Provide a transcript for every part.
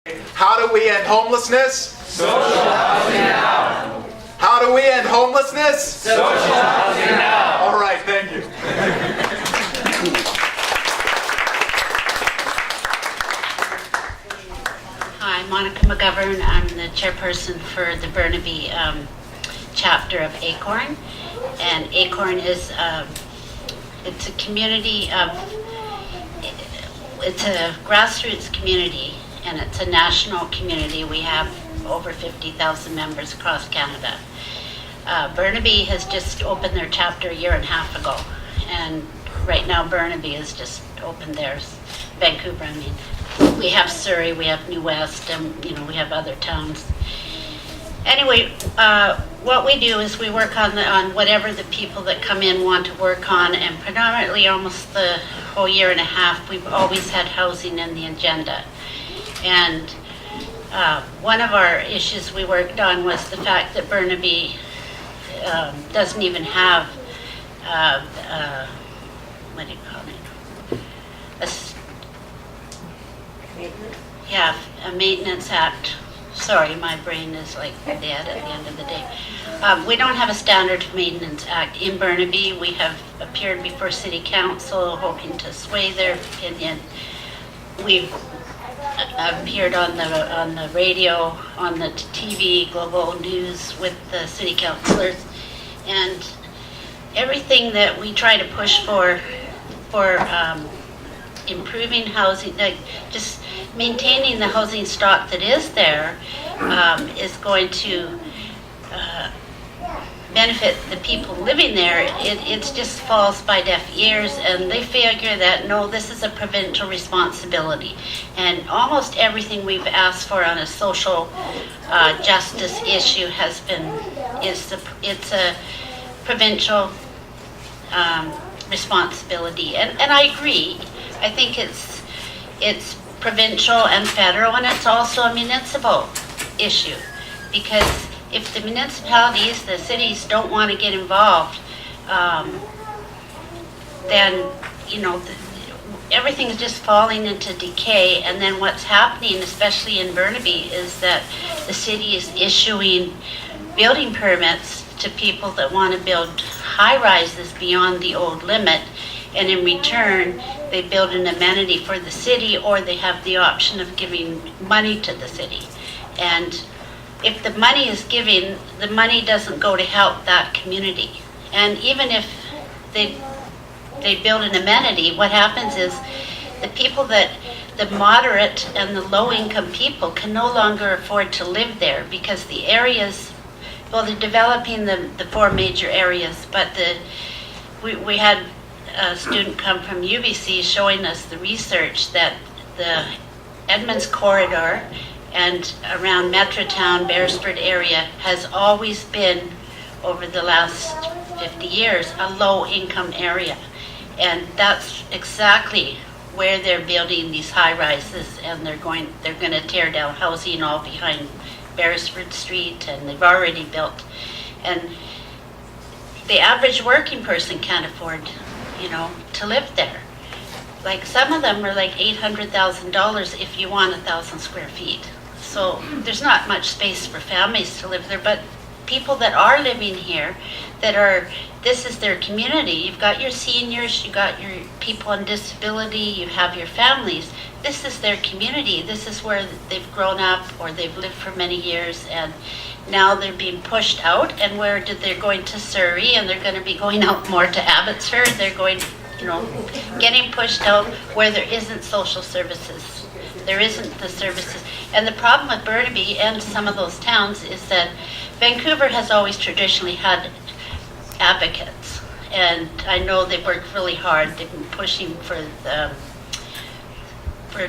How do we end homelessness? Social housing now. How do we end homelessness? Social housing now. All right, thank you. Hi, Monica McGovern. I'm the chairperson for the Burnaby chapter of ACORN. And ACORN is it's a community of, it's a grassroots community, and it's a national community. We have over 50,000 members across Canada. Burnaby has just opened their chapter a year and a half ago, and right now Burnaby has just opened theirs. Vancouver, I mean. We have Surrey, we have New West, and we have other towns. Anyway, what we do is we work on whatever the people that come in want to work on, and predominantly almost the whole year and a half, we've always had housing in the agenda. And one of our issues we worked on was the fact that Burnaby doesn't even have, what do you call it? A maintenance act. Sorry, my brain is like dead at the end of the day. We don't have a standard maintenance act in Burnaby. We have appeared before City Council hoping to sway their opinion. We've appeared on the radio, on the TV, global news with the city councilors, and everything that we try to push for improving housing, like just maintaining the housing stock that is there, is going to benefit the people living there. It just falls by deaf ears, and they figure that no, this is a provincial responsibility, and almost everything we've asked for on a social justice issue it's a provincial responsibility, and I agree. I think it's provincial and federal, and it's also a municipal issue, because if the municipalities, the cities don't want to get involved, then everything is just falling into decay. And then what's happening, especially in Burnaby, is that the city is issuing building permits to people that want to build high rises beyond the old limit, and in return they build an amenity for the city, or they have the option of giving money to the city. And if the money is given, the money doesn't go to help that community. And even if they build an amenity, what happens is the people that, the moderate and the low income people, can no longer afford to live there, because the areas, well, they're developing the four major areas, but we had a student come from UBC showing us the research that the Edmonds corridor and around Metrotown, Beresford area has always been, over the last 50 years, a low-income area. And that's exactly where they're building these high-rises, and they're going to tear down housing all behind Beresford Street, and they've already built. And the average working person can't afford, to live there. Like, some of them are like $800,000 if you want 1,000 square feet. So there's not much space for families to live there, but people that are living here, this is their community. You've got your seniors, you've got your people on disability, you have your families. This is their community. This is where they've grown up, or they've lived for many years, and now they're being pushed out. And they're going to Surrey, and they're going to be going out more to Abbotsford. They're going, getting pushed out where there isn't social services. There isn't the services. And the problem with Burnaby and some of those towns is that Vancouver has always traditionally had advocates. And I know they've worked really hard. They've been pushing for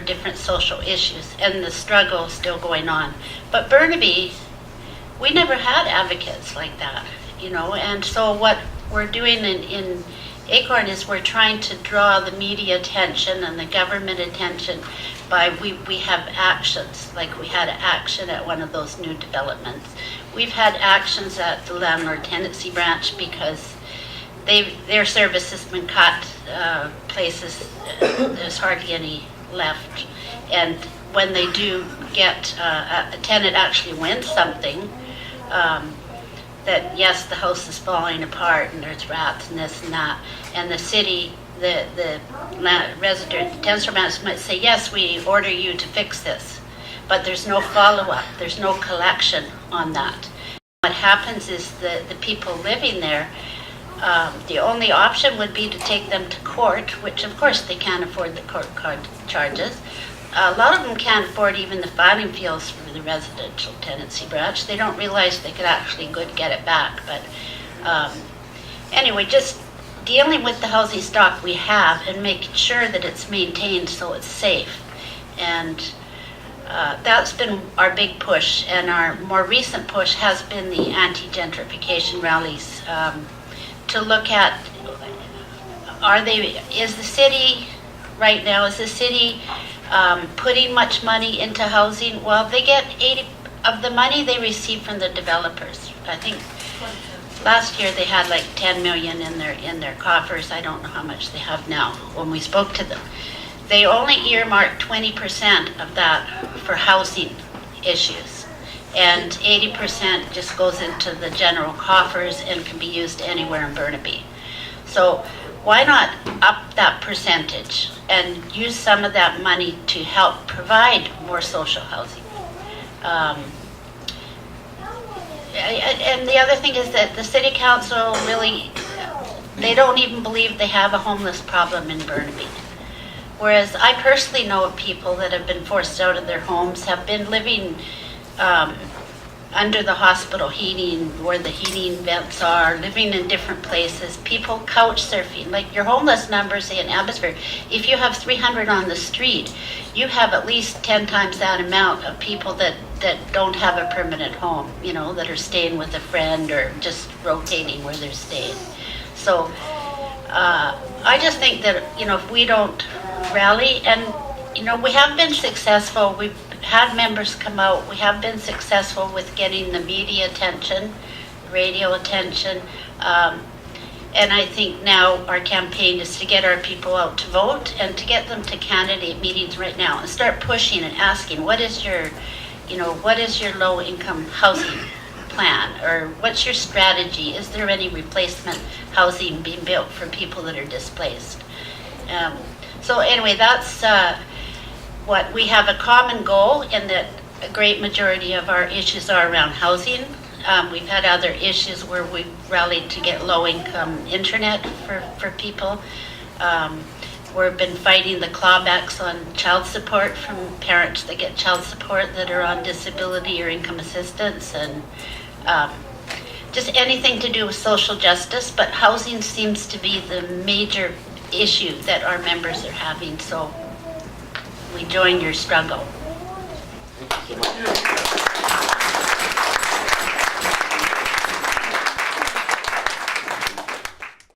different social issues, and the struggle is still going on. But Burnaby, we never had advocates like that, and so what we're doing in ACORN is we're trying to draw the media attention and the government attention by, we have actions, like we had an action at one of those new developments. We've had actions at the landlord tenancy branch because their service has been cut, places, there's hardly any left. And when they do get, a tenant actually wins something, that yes, the house is falling apart and there's rats and this and that, and the city, the resident, tenants might say, yes, we order you to fix this, but there's no follow-up, there's no collection on that. What happens is the people living there, the only option would be to take them to court, which of course they can't afford the court card charges. A lot of them can't afford even the filing fees for the residential tenancy branch. They don't realize they could actually get it back. But anyway, just dealing with the housing stock we have and making sure that it's maintained so it's safe. And that's been our big push. And our more recent push has been the anti-gentrification rallies, to look at, is the city right now, putting much money into housing? Well, they get 80 of the money they receive from the developers. I think last year they had like 10 million in their coffers. I don't know how much they have now when we spoke to them. They only earmark 20% of that for housing issues, and 80% just goes into the general coffers and can be used anywhere in Burnaby. So why not up that percentage and use some of that money to help provide more social housing? And the other thing is that the city council really, they don't even believe they have a homeless problem in Burnaby. Whereas I personally know of people that have been forced out of their homes, have been living under the hospital heating, where the heating vents are, living in different places. People couch surfing, like your homeless numbers in Abbotsford. If you have 300 on the street, you have at least 10 times that amount of people that don't have a permanent home, that are staying with a friend or just rotating where they're staying. So I just think that, if we don't rally, and, we have been successful. We've had members come out. We have been successful with getting the media attention, radio attention, and I think now our campaign is to get our people out to vote and to get them to candidate meetings right now and start pushing and asking, what is your low-income housing plan, or what's your strategy? Is there any replacement housing being built for people that are displaced? So anyway, that's what we have, a common goal, in that a great majority of our issues are around housing. We've had other issues where we've rallied to get low-income internet for people. We've been fighting the clawbacks on child support from parents that get child support that are on disability or income assistance, and just anything to do with social justice. But housing seems to be the major issue that our members are having, so we join your struggle. Thank you so much.